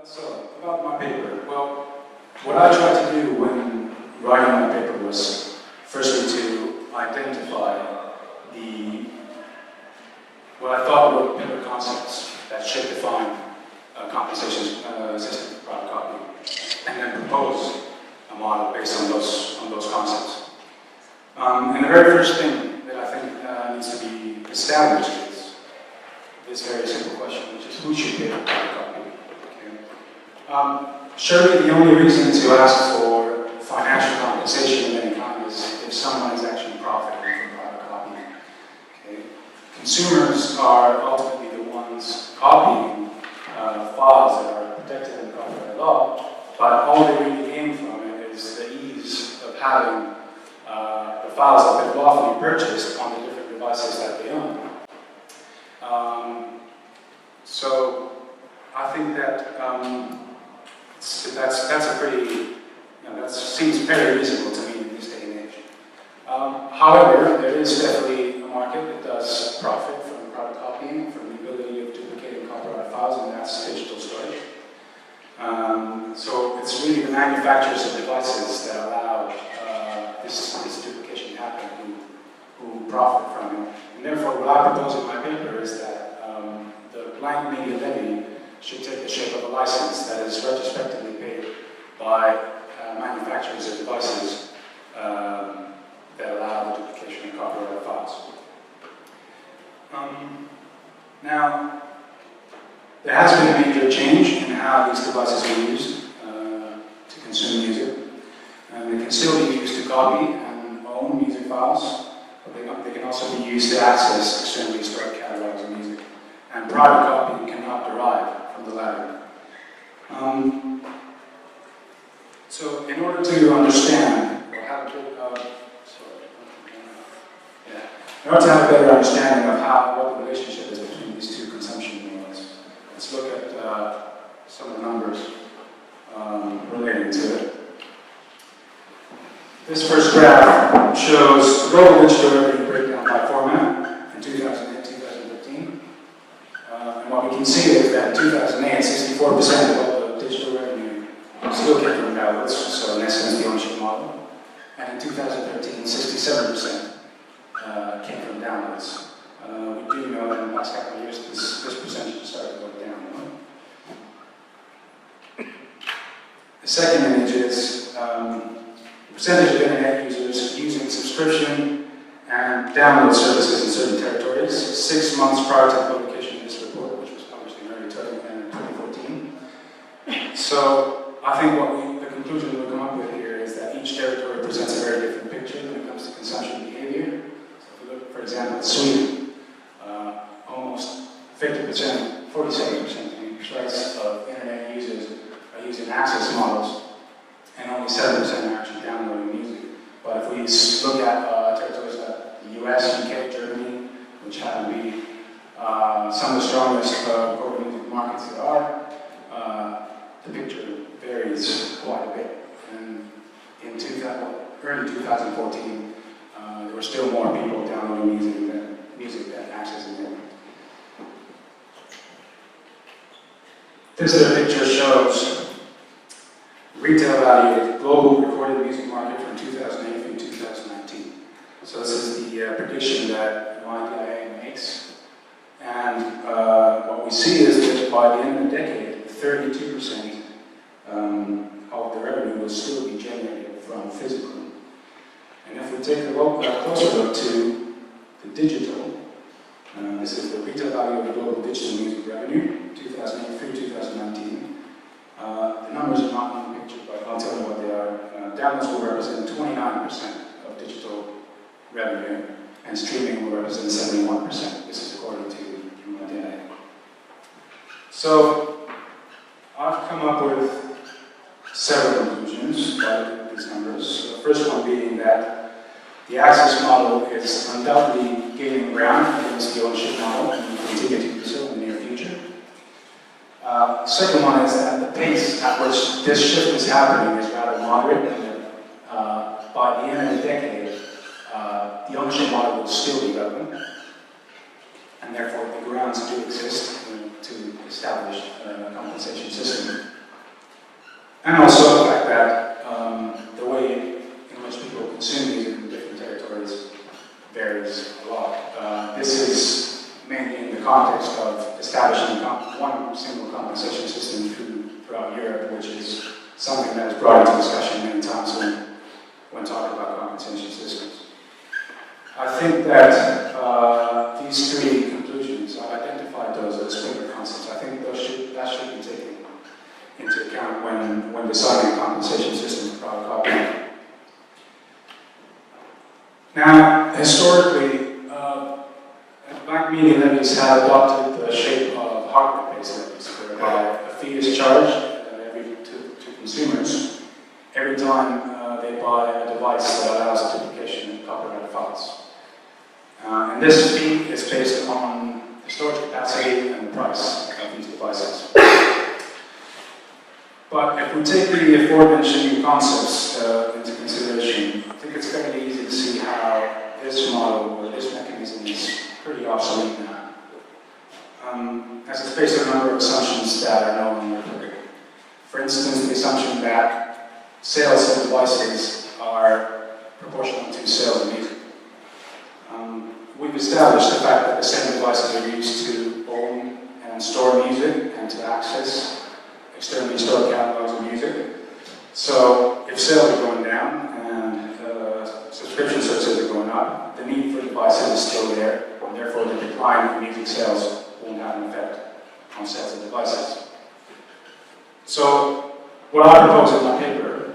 So, about my paper. Well, what I tried to do when writing my paper was firstly to identify what I thought were paper concepts that should define a compensation system for private copying, and then propose a model based on those concepts. And the very first thing that I think needs to be established is this very simple question, which is who should pay for private copying? Surely the only reason to ask for financial compensation of any kind is if someone is actually profiting from private copying. Okay? Consumers are ultimately the ones copying files that are protected in copyright law, but all they really gain from it is the ease of having the files that they've lawfully purchased on the different devices that they own. So I think that that's a pretty, that seems very reasonable to me in this day and age. However, there is definitely a market that does profit from private copying, from the ability of duplicating copyright files, and that's digital storage. So it's really the manufacturers of devices that allow this duplication to happen who profit from it. And therefore, what I propose in my paper is that the blank media levy should take the shape of a license that is retrospectively paid by manufacturers of devices that allow the duplication of copyrighted files. Now, there has been a major change in how these devices are used to consume music. They can still be used to copy and own music files, but they can also be used to access externally stored catalogs of music. And private copying cannot derive from the latter. So in order to understand, or have in order to have a better understanding of what the relationship is between these two consumption modes, let's look at some of the numbers relating to it. This first graph shows global digital revenue breakdown by format in 2008-2015. And what we can see is that in 2008, 64% of all the digital revenue still came from downloads, so in essence the ownership model. And in 2013, 67% came from downloads. We do know that in the last couple of years this percentage started to go down. The second image is the percentage of internet users using subscription and download services in certain territories 6 months prior to the publication of this report, which was published in early 2014. So I think the conclusion we'll come up with here is that each territory presents a very different picture when it comes to consumption behavior. So if we look, for example, at Sweden, almost 50%, 47% to be precise, of internet users are using access models, and only 7% are actually downloading music. But if we look at territories like the US, UK, Germany, which happen to be some of the strongest global music markets there are, the picture varies quite a bit. And in early 2014, there were still more people downloading music than accessing it. This other picture shows retail value of the global recorded music market from 2008 through 2019. So this is the prediction that YDIA makes. And what we see is that by the end of the decade, 32% of the revenue will still be generated from physical. And if we take a closer look to the digital, this is the retail value of the global digital music revenue, 2008 through 2019. The numbers are not in the picture, but I'll tell you what they are. Downloads will represent 29% of digital revenue, and streaming will represent 71%. This is according to YDIA. So I've come up with several conclusions by looking at these numbers. The first one being that the access model is undoubtedly gaining ground against the ownership model and will continue to do so in the near future. Second one is that the pace at which this shift is happening is rather moderate, and that by the end of the decade, the ownership model will still be relevant. and therefore the grounds do exist to establish a compensation system. And also the fact that the way in which people consume music in different territories varies a lot. This is mainly in the context of establishing one single compensation system throughout Europe, which is something that is brought into discussion many times when talking about compensation systems. I think that these three conclusions, I've identified those as bigger concepts. I think that should be taken into account when deciding a compensation system for private copying. Now, historically, black media levies have adopted the shape of hardware-based levies, whereby a fee is charged to consumers every time they buy a device that allows duplication of copyrighted files. And this fee is based on the storage capacity and the price of these devices. But if we take the aforementioned new concepts into consideration, I think it's fairly easy to see how this model or this mechanism is pretty obsolete now. As it's based on a number of assumptions that are no longer applicable. For instance, the assumption that sales of devices are proportional to sales of music. We've established the fact that the same devices are used to own and store music and to access externally stored catalogs of music. So if sales are going down and subscription services are going up, the need for devices is still there, and therefore the decline in music sales won't have an effect on sales of devices. So what I propose in my paper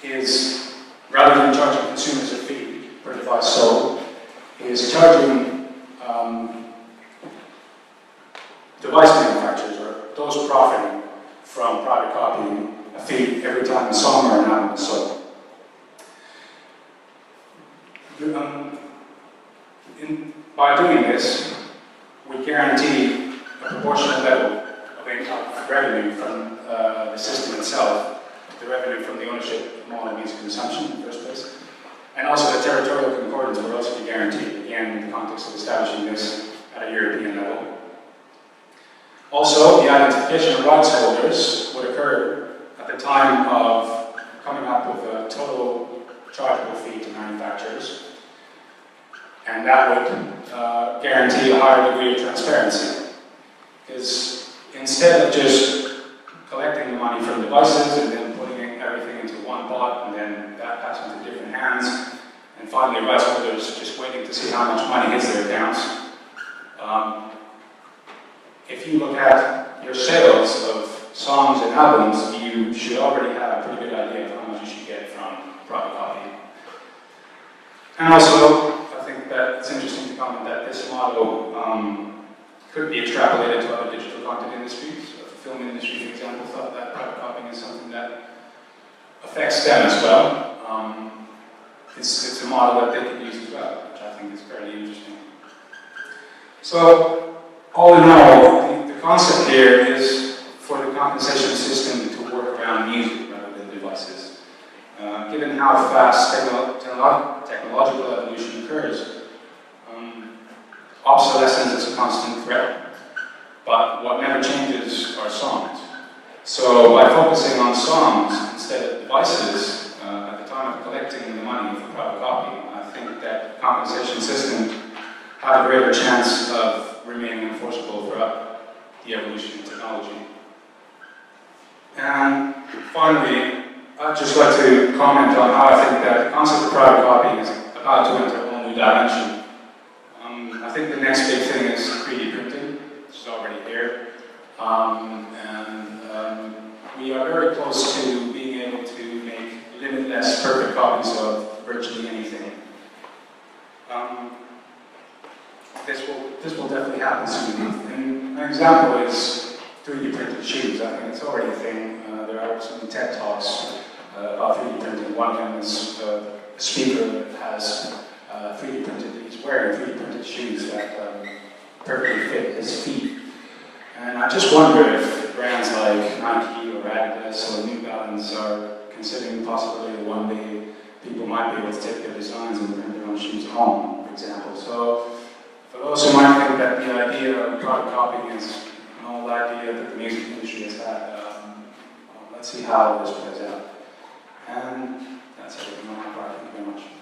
is, rather than charging consumers a fee per device sold, is charging device manufacturers, or those profiting from private copying, a fee every time a song or an album is sold. By doing this, we guarantee a proportionate level of income revenue from the system itself, the revenue from the ownership of all the music consumption in the first place, and also the territorial concordance will also be guaranteed, again in the context of establishing this at a European level. Also, the identification of rights holders would occur at the time of coming up with a total chargeable fee to manufacturers, and that would guarantee a higher degree of transparency. Because instead of just collecting the money from devices and then putting everything into one pot and then that passing to different hands, and finally rights holders just waiting to see how much money hits their accounts, if you look at your sales of songs and albums, you should already have a pretty good idea of how much you should get from private copying. And also, I think that it's interesting to comment that this model could be extrapolated to other digital content industries. So the film industry, for example, thought that private copying is something that affects them as well. It's a model that they can use as well, which I think is fairly interesting. So, all in all, the concept here is for the compensation system to work around music rather than devices. Given how fast technological evolution occurs, obsolescence is a constant threat, but what never changes are songs. So by focusing on songs instead of devices, at the time of collecting the money for private copying, I think that the compensation system have a greater chance of remaining enforceable throughout the evolution of technology. And finally, I'd just like to comment on how I think that the concept of private copying is about to enter a whole new dimension. I think the next big thing is 3D printing, which is already here. We are very close to being able to make limitless, perfect copies of virtually anything. This will definitely happen soon. And an example is 3D printed shoes. I think it's already a thing. There are some TED Talks about 3D printing. One of them is a speaker that has 3D printed, he's wearing 3D printed shoes that perfectly fit his feet. And I just wonder if brands like Nike or Adidas or New Balance are considering the possibility that one day people might be able to take their designs and print their own shoes at home, for example. So For those who might think that the idea of product copying is an old idea that the music industry has had, well, let's see how this plays out. And that's everything on my part. Thank you very much.